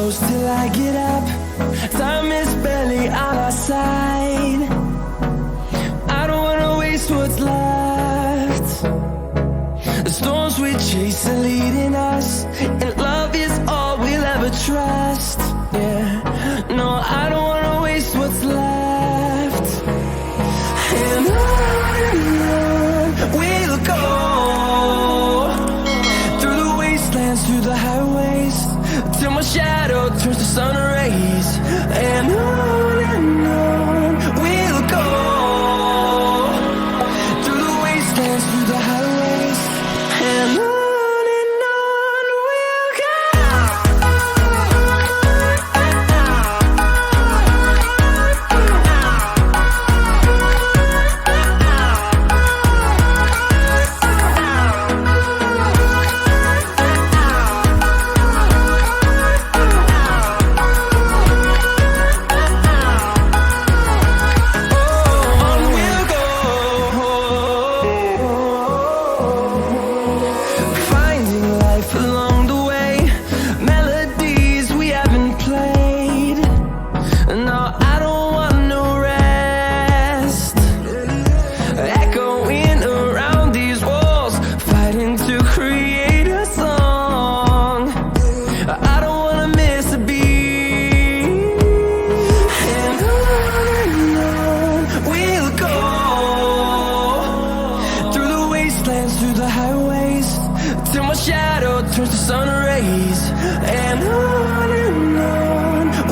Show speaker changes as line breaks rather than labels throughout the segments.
close till I get up. Time is barely on our side. I don't wanna waste what's left. The storms we chase are leading us, and love is all we'll ever trust. Yeah, no, I don't wanna waste what's left. And on we'll go, through the wastelands, through the highways, till my shadow turns to sun rays. And on we'll go, through the wastelands, through the highways, and on we'll go. Through the highways, till my shadow turns to sun rays. And on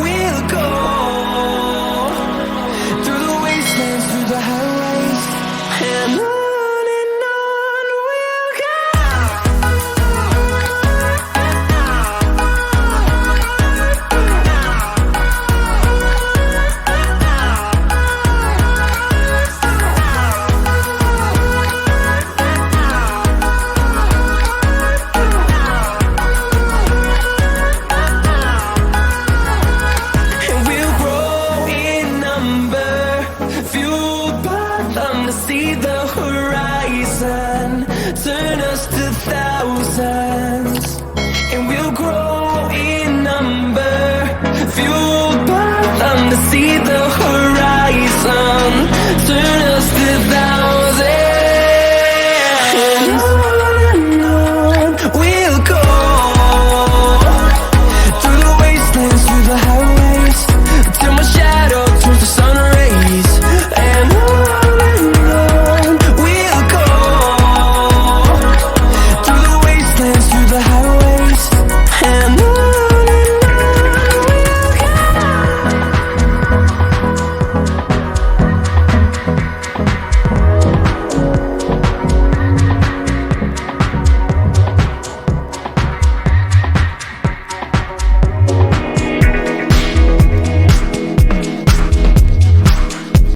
we'll go, through the wastelands, through the highways, and on we'll go. See the horizon turn